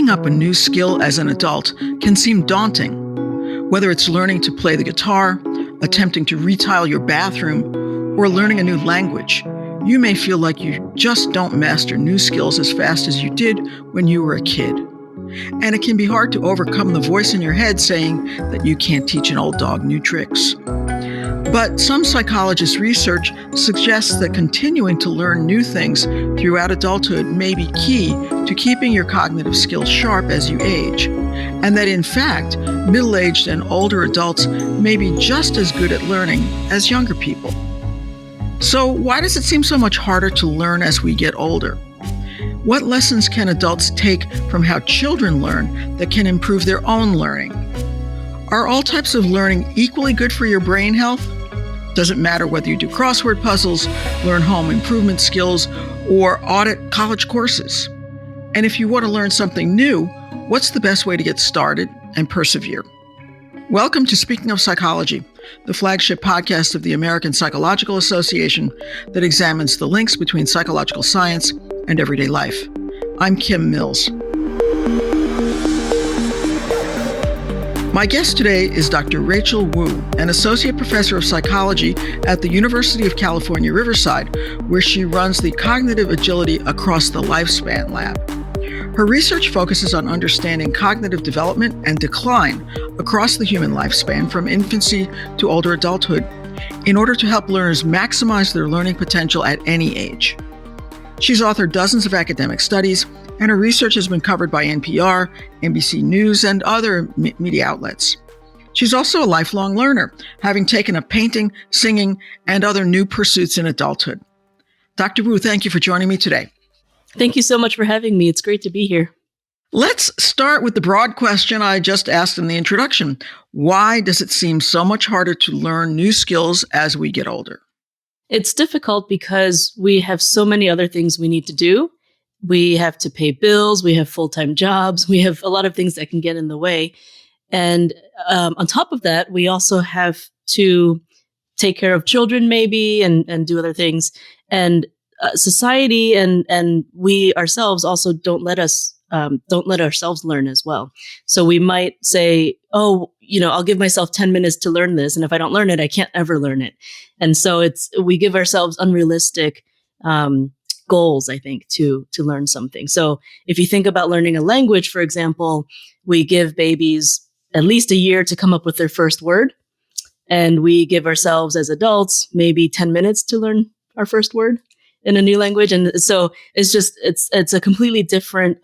Picking up a new skill as an adult can seem daunting. Whether it's learning to play the guitar, attempting to retile your bathroom, or learning a new language, you may feel like you just don't master new skills as fast as you did when you were a kid. And it can be hard to overcome the voice in your head saying that you can't teach an old dog new tricks. But some psychologists' research suggests that continuing to learn new things throughout adulthood may be key to keeping your cognitive skills sharp as you age, and that in fact, middle-aged and older adults may be just as good at learning as younger people. So why does it seem so much harder to learn as we get older? What lessons can adults take from how children learn that can improve their own learning? Are all types of learning equally good for your brain health? Doesn't matter whether you do crossword puzzles, learn home improvement skills, or audit college courses. And if you want to learn something new, what's the best way to get started and persevere? Welcome to Speaking of Psychology, the flagship podcast of the American Psychological Association that examines the links between psychological science and everyday life. I'm Kim Mills. My guest today is Dr. Rachel Wu, an associate professor of psychology at the University of California, Riverside, where she runs the Cognitive Agility Across the Lifespan Lab. Her research focuses on understanding cognitive development and decline across the human lifespan from infancy to older adulthood in order to help learners maximize their learning potential at any age. She's authored dozens of academic studies, and her research has been covered by NPR, NBC News, and other media outlets. She's also a lifelong learner, having taken up painting, singing, and other new pursuits in adulthood. Dr. Wu, thank you for joining me today. Thank you so much for having me. It's great to be here. Let's start with the broad question I just asked in the introduction. Why does it seem so much harder to learn new skills as we get older? It's difficult because we have so many other things we need to do. We have to pay bills. We have full-time jobs. We have a lot of things that can get in the way. And on top of that, we also have to take care of children maybe and do other things. And society and we ourselves also don't let ourselves learn as well. So we might say, I'll give myself 10 minutes to learn this. And if I don't learn it, I can't ever learn it. And so we give ourselves unrealistic goals, I think, to learn something. So if you think about learning a language, for example, we give babies at least a year to come up with their first word. And we give ourselves as adults maybe 10 minutes to learn our first word in a new language. And so it's a completely different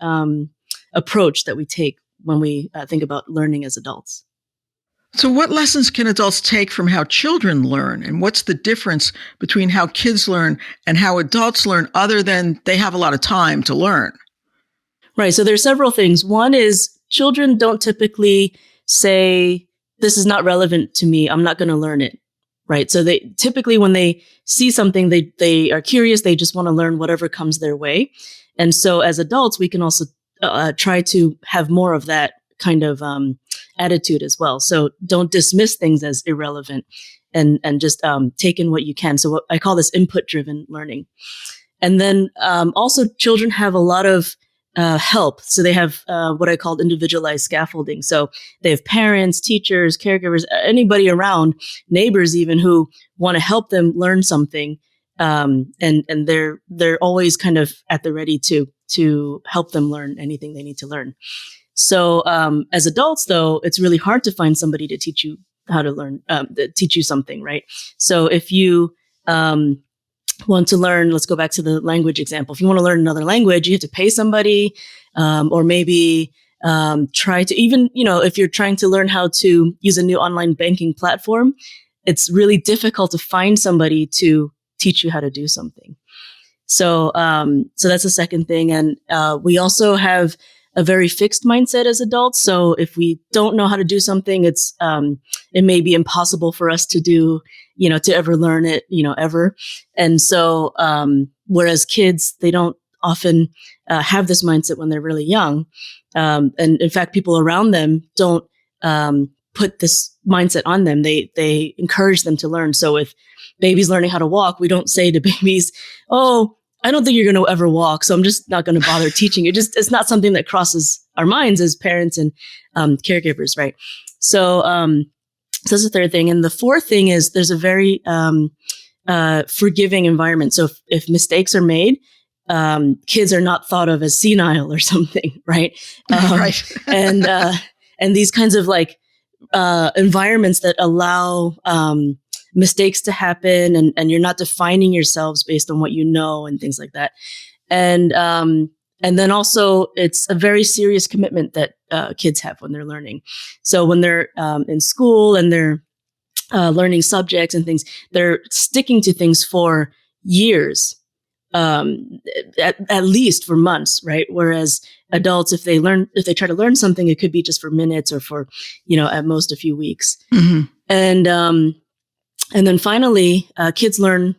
approach that we take when we think about learning as adults. So what lessons can adults take from how children learn? And what's the difference between how kids learn and how adults learn other than they have a lot of time to learn? Right. So there's several things. One is children don't typically say, this is not relevant to me. I'm not going to learn it. Right. So they typically, when they see something, they are curious. They just want to learn whatever comes their way. And so as adults, we can also try to have more of that kind of attitude as well. So don't dismiss things as irrelevant and just take in what you can. So what I call this input-driven learning. And then also children have a lot of help. So they have what I call individualized scaffolding. So they have parents, teachers, caregivers, anybody around, neighbors even, who want to help them learn something. And they're always kind of at the ready to help them learn anything they need to learn. So as adults, though, it's really hard to find somebody to teach you how to learn, teach you something, right? So if you want to learn, let's go back to the language example. If you want to learn another language, you have to pay somebody, or maybe try to even, if you're trying to learn how to use a new online banking platform, it's really difficult to find somebody to teach you how to do something. So that's the second thing. And we also have a very fixed mindset as adults. So if we don't know how to do something, it may be impossible for us to do, to ever learn it, ever. And so, whereas kids, they don't often have this mindset when they're really young. And in fact, people around them don't put this mindset on them. They encourage them to learn. So with babies learning how to walk, we don't say to babies, I don't think you're going to ever walk, so I'm just not going to bother teaching you. It's not something that crosses our minds as parents and caregivers, right? So that's the third thing. And the fourth thing is there's a very forgiving environment. So if mistakes are made, kids are not thought of as senile or something, right? Right. And these kinds of like environments that allow mistakes to happen, and you're not defining yourselves based on what you know and things like that. And then also it's a very serious commitment that kids have when they're learning. So when they're in school and they're learning subjects and things, they're sticking to things for years, at least for months, right? Whereas adults, if they try to learn something, it could be just for minutes or for, at most a few weeks. Mm-hmm. And then finally, kids learn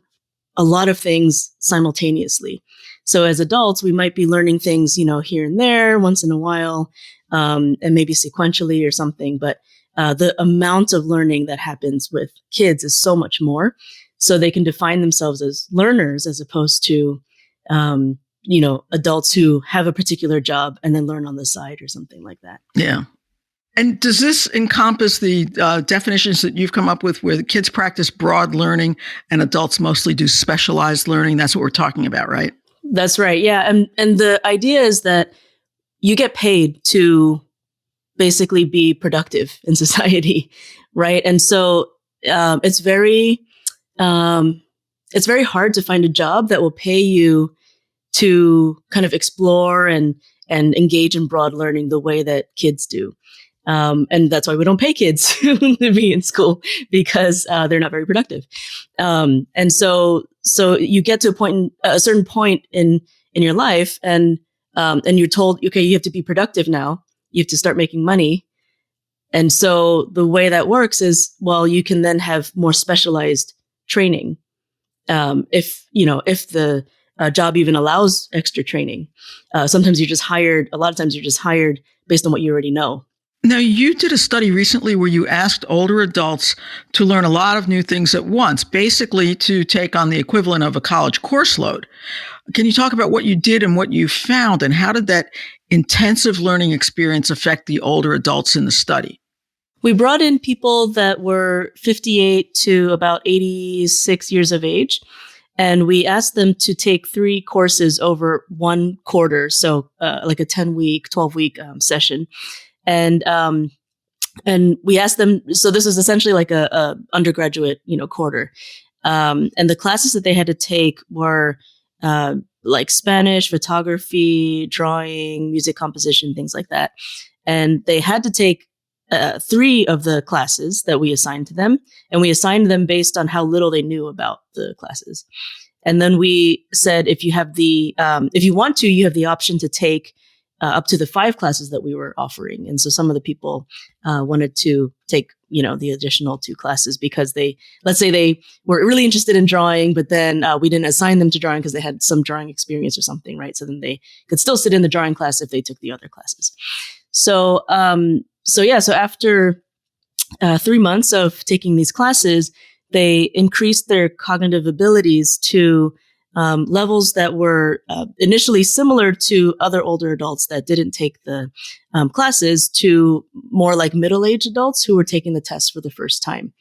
a lot of things simultaneously. So as adults, we might be learning things, here and there once in a while, and maybe sequentially or something. But the amount of learning that happens with kids is so much more. So they can define themselves as learners as opposed to, adults who have a particular job and then learn on the side or something like that. Yeah. And does this encompass the definitions that you've come up with where the kids practice broad learning and adults mostly do specialized learning? That's what we're talking about, right? That's right. Yeah. And the idea is that you get paid to basically be productive in society, right? And so it's very hard to find a job that will pay you to kind of explore and engage in broad learning the way that kids do. And that's why we don't pay kids to be in school, because they're not very productive. And so you get to a certain point in your life, and you're told, okay, you have to be productive now. You have to start making money. And so the way that works is, well, you can then have more specialized training. If the job even allows extra training. Sometimes you're just hired. A lot of times you're just hired based on what you already know. Now, you did a study recently where you asked older adults to learn a lot of new things at once, basically to take on the equivalent of a college course load. Can you talk about what you did and what you found, and how did that intensive learning experience affect the older adults in the study? We brought in people that were 58 to about 86 years of age, and we asked them to take 3 courses over 1 quarter, so like a 10-week, 12-week session. And we asked them, so this is essentially like a undergraduate, quarter. And the classes that they had to take were like Spanish, photography, drawing, music composition, things like that. And they had to take 3 of the classes that we assigned to them, and we assigned them based on how little they knew about the classes. And then we said, if you want to, you have the option to take up to the 5 classes that we were offering. And so some of the people wanted to take, the additional 2 classes because let's say they were really interested in drawing, but then we didn't assign them to drawing because they had some drawing experience or something, right? So then they could still sit in the drawing class if they took the other classes. So after 3 months of taking these classes, they increased their cognitive abilities to levels that were initially similar to other older adults that didn't take the classes, to more like middle-aged adults who were taking the test for the first time.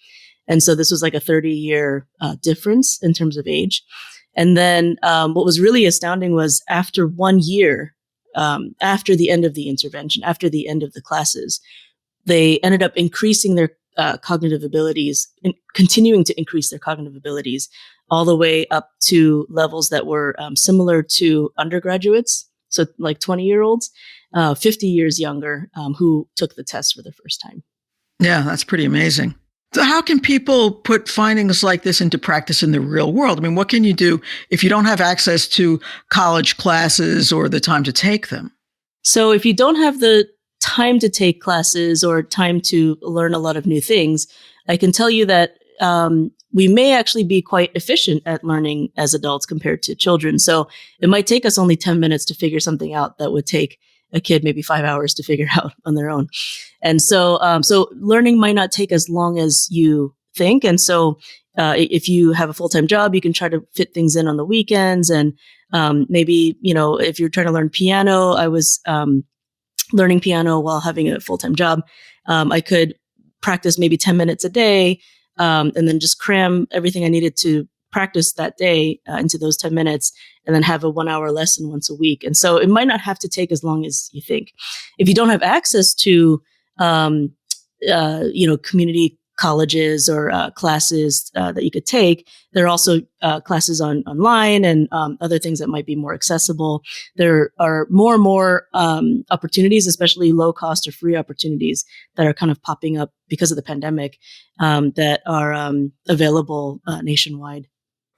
And so this was like a 30-year difference in terms of age. And then what was really astounding was after 1 year, after the end of the intervention, after the end of the classes, they ended up increasing their cognitive abilities, and continuing to increase their cognitive abilities all the way up to levels that were similar to undergraduates. So like 20-year-olds, 50 years younger, who took the test for the first time. Yeah, that's pretty amazing. So how can people put findings like this into practice in the real world? I mean, what can you do if you don't have access to college classes or the time to take them? So if you don't have the time to take classes or time to learn a lot of new things, I can tell you that we may actually be quite efficient at learning as adults compared to children. So it might take us only 10 minutes to figure something out that would take a kid maybe 5 hours to figure out on their own. And so learning might not take as long as you think. And so if you have a full-time job, you can try to fit things in on the weekends. And maybe, if you're trying to learn piano, I was learning piano while having a full-time job. I could practice maybe 10 minutes a day and then just cram everything I needed to practice that day into those 10 minutes and then have a 1 hour lesson once a week. And so it might not have to take as long as you think. If you don't have access to, community colleges or classes that you could take, there are also classes online and other things that might be more accessible. There are more and more opportunities, especially low cost or free opportunities that are kind of popping up because of the pandemic that are available nationwide.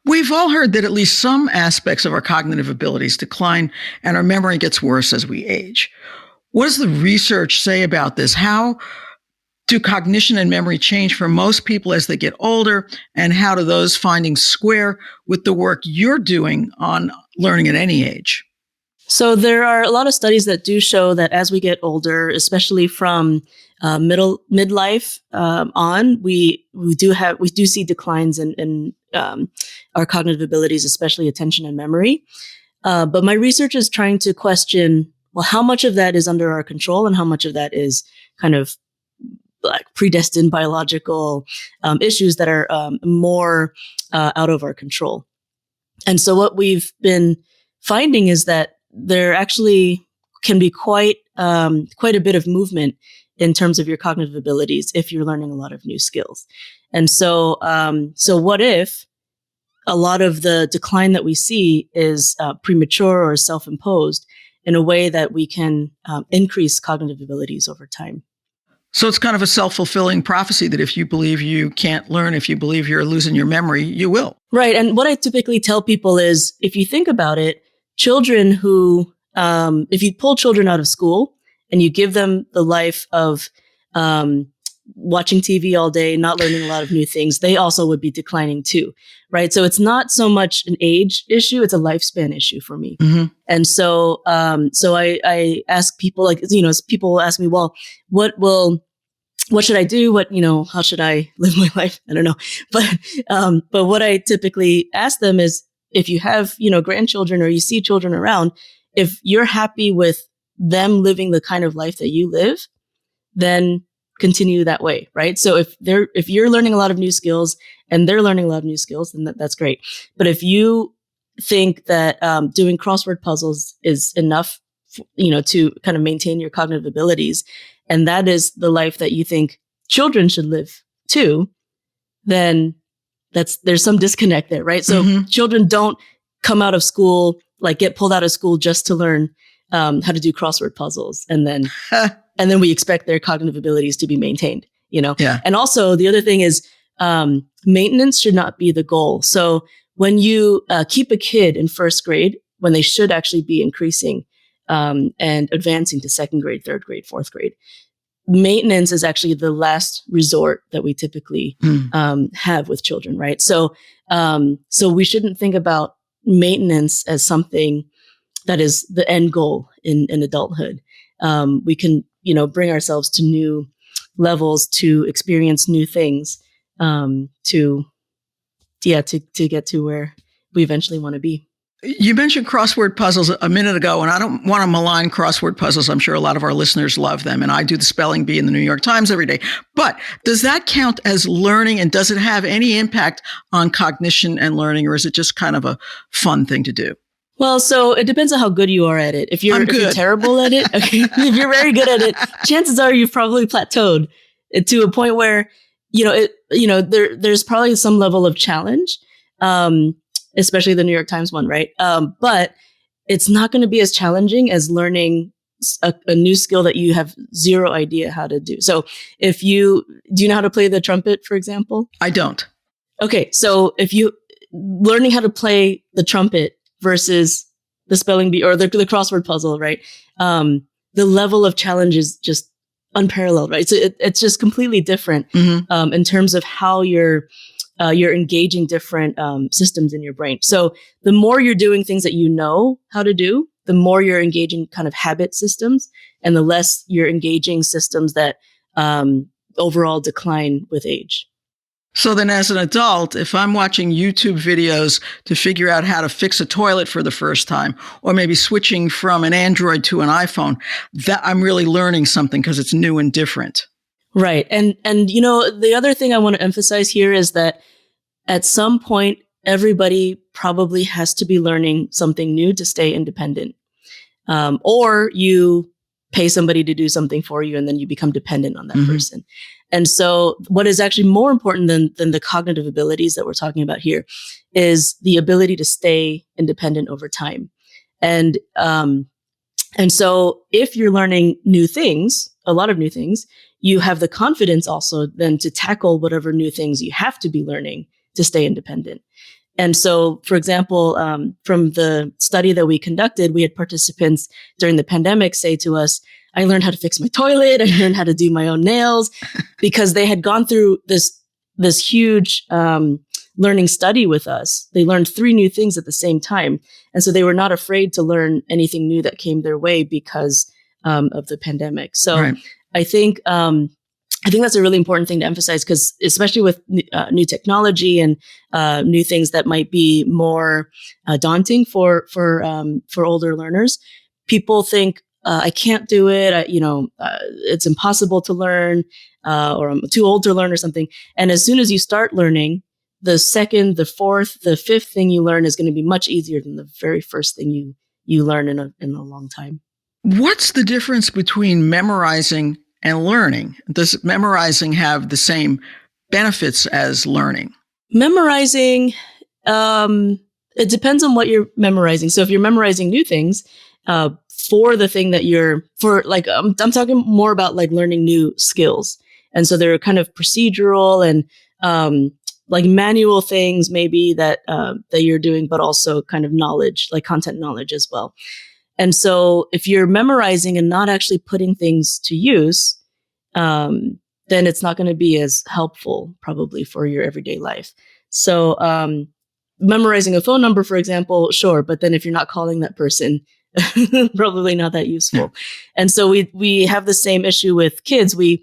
We've all heard that at least some aspects of our cognitive abilities decline and our memory gets worse as we age. What does the research say about this? How do cognition and memory change for most people as they get older? And how do those findings square with the work you're doing on learning at any age? So there are a lot of studies that do show that as we get older, especially from midlife on, we do see declines in our cognitive abilities, especially attention and memory. But my research is trying to question, well, how much of that is under our control and how much of that is kind of like predestined biological issues that are more out of our control. And so what we've been finding is that there actually can be quite a bit of movement in terms of your cognitive abilities if you're learning a lot of new skills. And so what if a lot of the decline that we see is premature or self-imposed in a way that we can increase cognitive abilities over time? So it's kind of a self-fulfilling prophecy that if you believe you can't learn, if you believe you're losing your memory, you will. Right. And what I typically tell people is, if you think about it, children who, if you pull children out of school and you give them the life of watching TV all day, not learning a lot of new things, they also would be declining too. Right. So it's not so much an age issue, it's a lifespan issue for me. Mm-hmm. And so I ask people, like, people ask me, well, what should I do? How should I live my life? I don't know. But what I typically ask them is, if you have, grandchildren or you see children around, if you're happy with them living the kind of life that you live, then continue that way. Right. So if you're learning a lot of new skills and they're learning a lot of new skills, then that's great. But if you think that doing crossword puzzles is enough, to kind of maintain your cognitive abilities, and that is the life that you think children should live too, then there's some disconnect there, right? So children don't come out of school, like get pulled out of school just to learn how to do crossword puzzles, and then we expect their cognitive abilities to be maintained, Yeah. And also the other thing is maintenance should not be the goal. So when you keep a kid in first grade, when they should actually be increasing and advancing to second grade, third grade, fourth grade, maintenance is actually the last resort that we typically have with children, right? So we shouldn't think about maintenance as something that is the end goal in adulthood. We can, bring ourselves to new levels, to experience new things, to get to where we eventually want to be. You mentioned crossword puzzles a minute ago, and I don't want to malign crossword puzzles. I'm sure a lot of our listeners love them, and I do the spelling bee in the New York Times every day. But does that count as learning, and does it have any impact on cognition and learning, or is it just kind of a fun thing to do? Well, so it depends on how good you are at it. If you're terrible at it, okay, if you're very good at it, chances are you've probably plateaued to a point where, there's probably some level of challenge. Especially the New York Times one, right? But it's not going to be as challenging as learning a new skill that you have zero idea how to do. So do you know how to play the trumpet, for example? I don't. Okay. So if you learning how to play the trumpet versus the spelling bee or the crossword puzzle, right? The level of challenge is just unparalleled, right? So it's just completely different in terms of how you're engaging different systems in your brain. So the more you're doing things that you know how to do, the more you're engaging kind of habit systems, and the less you're engaging systems that overall decline with age. So then as an adult, if I'm watching YouTube videos to figure out how to fix a toilet for the first time, or maybe switching from an Android to an iPhone, that I'm really learning something because it's new and different. Right. And you know, the other thing I want to emphasize here is that at some point, everybody probably has to be learning something new to stay independent. Or you pay somebody to do something for you and then you become dependent on that person. And so what is actually more important than the cognitive abilities that we're talking about here is the ability to stay independent over time. And so if you're learning new things, a lot of new things, you have the confidence also then to tackle whatever new things you have to be learning to stay independent. And so, for example, from the study that we conducted, we had participants during the pandemic say to us, I learned how to fix my toilet. I learned how to do my own nails because they had gone through this huge learning study with us. They learned 3 new things at the same time. And so they were not afraid to learn anything new that came their way because of the pandemic. So right. I think that's a really important thing to emphasize because especially with new technology and new things that might be more daunting for older learners, people think, I can't do it. It's impossible to learn, or I'm too old to learn or something. And as soon as you start learning, the second, the fourth, the fifth thing you learn is going to be much easier than the very first thing you learn in a long time. What's the difference between memorizing and learning? Does memorizing have the same benefits as learning? Memorizing, it depends on what you're memorizing. So if you're memorizing new things, for the thing that I'm talking more about like learning new skills. And so there are kind of procedural and like manual things maybe that you're doing, but also kind of knowledge, like content knowledge as well. And so if you're memorizing and not actually putting things to use, then it's not going to be as helpful probably for your everyday life. So memorizing a phone number, for example, sure. But then if you're not calling that person, probably not that useful. And so we have the same issue with kids. We're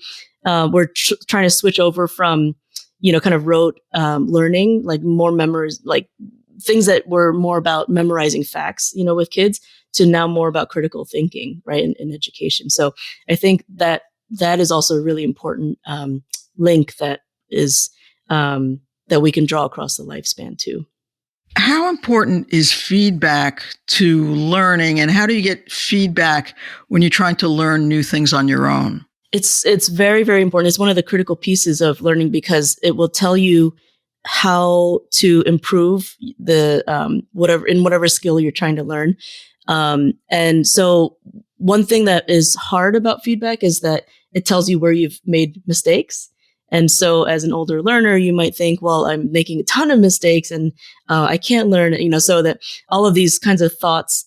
trying to switch over from, kind of rote learning, like more memories, like things that were more about memorizing facts, with kids, to now more about critical thinking, right, in education. So I think that is also a really important link that is that we can draw across the lifespan too. How important is feedback to learning, and how do you get feedback when you're trying to learn new things on your own? It's very, very important. It's one of the critical pieces of learning because it will tell you how to improve the whatever skill you're trying to learn. And so one thing that is hard about feedback is that it tells you where you've made mistakes. And so as an older learner, you might think, well, I'm making a ton of mistakes and I can't learn, so that all of these kinds of thoughts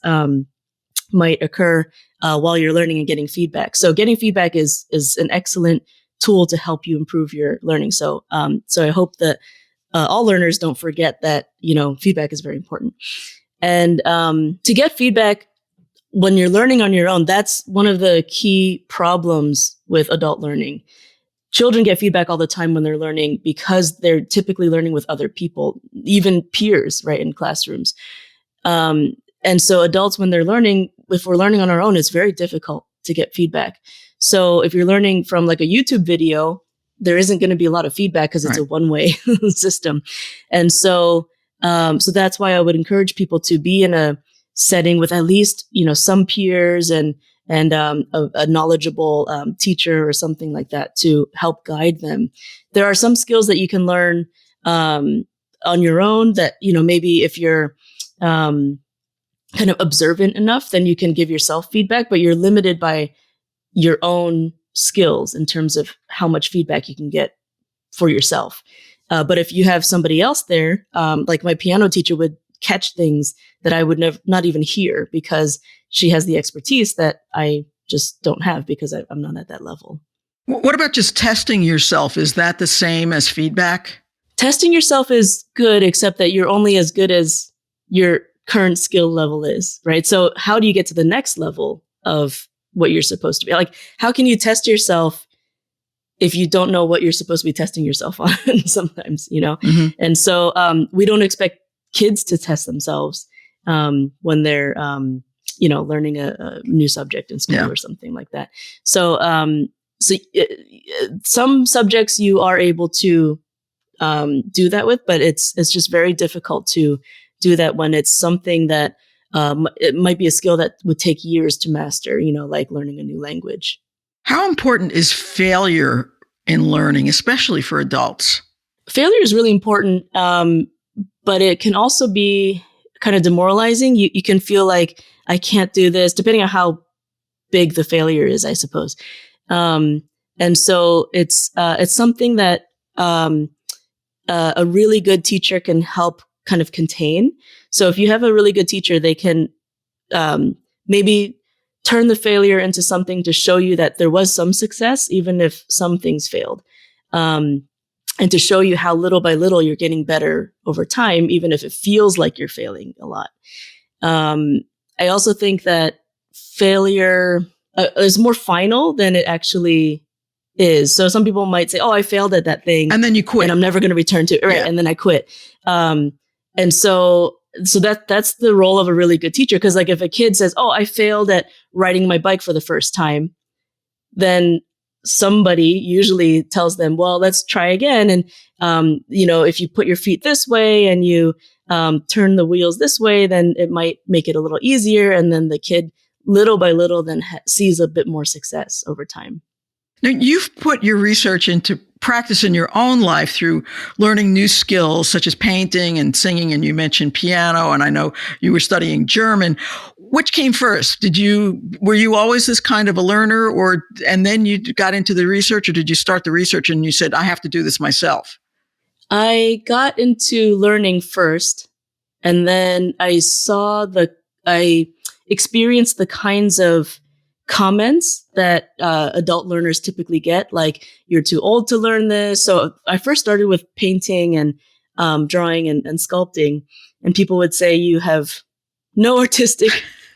might occur while you're learning and getting feedback. So getting feedback is an excellent tool to help you improve your learning. So I hope that all learners don't forget that, feedback is very important. And to get feedback when you're learning on your own, that's one of the key problems with adult learning. Children get feedback all the time when they're learning because they're typically learning with other people, even peers, right, in classrooms. And so adults, when they're learning, if we're learning on our own, it's very difficult to get feedback. So if you're learning from like a YouTube video, there isn't going to be a lot of feedback because it's a one-way system. And so that's why I would encourage people to be in a setting with at least, some peers and a knowledgeable teacher or something like that to help guide them. There are some skills that you can learn on your own that, maybe if you're kind of observant enough, then you can give yourself feedback, but you're limited by your own skills in terms of how much feedback you can get for yourself. But if you have somebody else there, like my piano teacher would catch things that I would not even hear because she has the expertise that I just don't have because I'm not at that level. What about just testing yourself? Is that the same as feedback? Testing yourself is good, except that you're only as good as your current skill level is, right? So how do you get to the next level of what you're supposed to be? Like, how can you test yourself if you don't know what you're supposed to be testing yourself on sometimes, Mhm. And so we don't expect kids to test themselves when they're, learning a new subject in school Yeah. or something like that. So, some subjects you are able to do that with, but it's just very difficult to do that when it's something that it might be a skill that would take years to master, like learning a new language. How important is failure in learning, especially for adults? Failure is really important, but it can also be kind of demoralizing. You can feel like I can't do this, depending on how big the failure is, I suppose. And so it's something that a really good teacher can help kind of contain. So if you have a really good teacher, they can maybe turn the failure into something to show you that there was some success, even if some things failed. And to show you how little by little you're getting better over time, even if it feels like you're failing a lot. I also think that failure is more final than it actually is. So some people might say, oh, I failed at that thing. And then you quit. And I'm never going to return to it. Right. Yeah. And then I quit. And so that's the role of a really good teacher. Cause like if a kid says, oh, I failed at riding my bike for the first time, then somebody usually tells them, well, let's try again. And, if you put your feet this way and you turn the wheels this way, then it might make it a little easier. And then the kid, little by little, then sees a bit more success over time. Now, you've put your research into practice in your own life through learning new skills such as painting and singing, and you mentioned piano, and I know you were studying German. Which came first? Were you always this kind of a learner, and then you got into the research, or did you start the research and you said, I have to do this myself? I got into learning first, and then I experienced the kinds of comments that adult learners typically get, like you're too old to learn this. So I first started with painting and drawing and sculpting, and people would say you have no artistic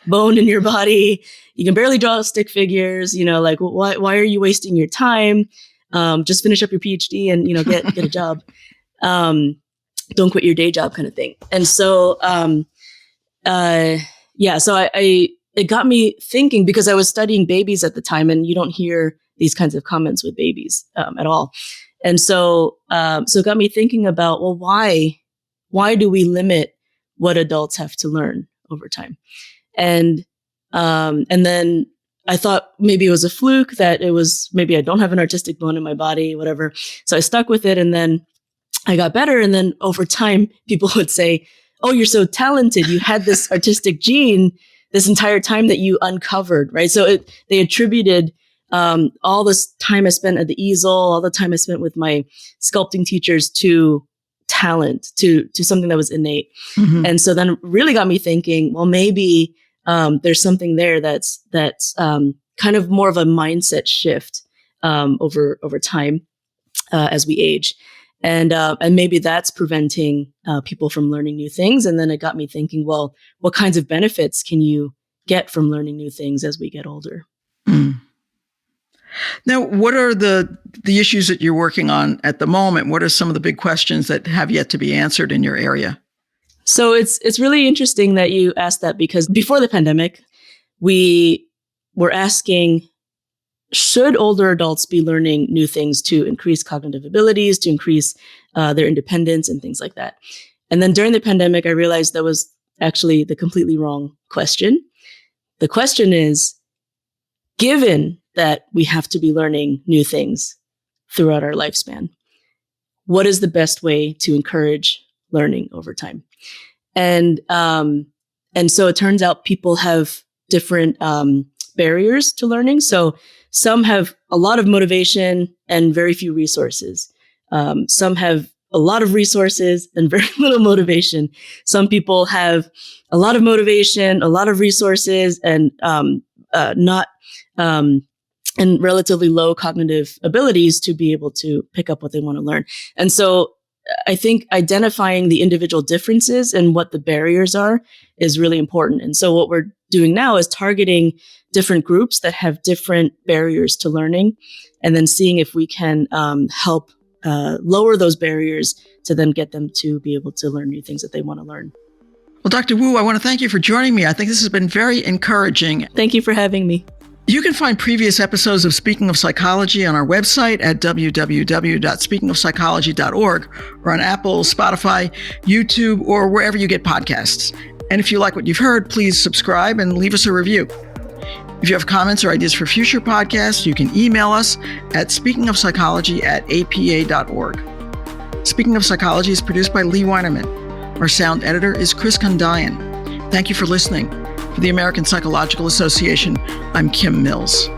bone in your body. You can barely draw stick figures. Like why are you wasting your time? Just finish up your PhD and get a job. Don't quit your day job, kind of thing. And so so it got me thinking, because I was studying babies at the time, and you don't hear these kinds of comments with babies at all. And so it got me thinking about, well, why do we limit what adults have to learn over time? And then I thought maybe it was a fluke, that maybe I don't have an artistic bone in my body, whatever. So I stuck with it, and then I got better. And then over time, people would say, oh, you're so talented. You had this artistic gene this entire time that you uncovered, right? So they attributed all this time I spent at the easel, all the time I spent with my sculpting teachers, to talent, to something that was innate. Mm-hmm. And so then really got me thinking, well, maybe there's something there that's kind of more of a mindset shift over time as we age. And maybe that's preventing people from learning new things. And then it got me thinking, well, what kinds of benefits can you get from learning new things as we get older? Mm. Now, what are the issues that you're working on at the moment? What are some of the big questions that have yet to be answered in your area? So it's really interesting that you asked that, because before the pandemic, we were asking, should older adults be learning new things to increase cognitive abilities, to increase their independence and things like that? And then during the pandemic, I realized that was actually the completely wrong question. The question is, given that we have to be learning new things throughout our lifespan, what is the best way to encourage learning over time? And so it turns out people have different barriers to learning. So some have a lot of motivation and very few resources. Some have a lot of resources and very little motivation. Some people have a lot of motivation, a lot of resources, and and relatively low cognitive abilities to be able to pick up what they want to learn. And so I think identifying the individual differences and what the barriers are is really important. And so what we're doing now is targeting different groups that have different barriers to learning, and then seeing if we can help lower those barriers to then get them to be able to learn new things that they want to learn. Well, Dr. Wu, I want to thank you for joining me. I think this has been very encouraging. Thank you for having me. You can find previous episodes of Speaking of Psychology on our website at www.speakingofpsychology.org or on Apple, Spotify, YouTube, or wherever you get podcasts. And if you like what you've heard, please subscribe and leave us a review. If you have comments or ideas for future podcasts, you can email us at speakingofpsychology@apa.org. Speaking of Psychology is produced by Lee Weinerman. Our sound editor is Chris Kondayan. Thank you for listening. For the American Psychological Association, I'm Kim Mills.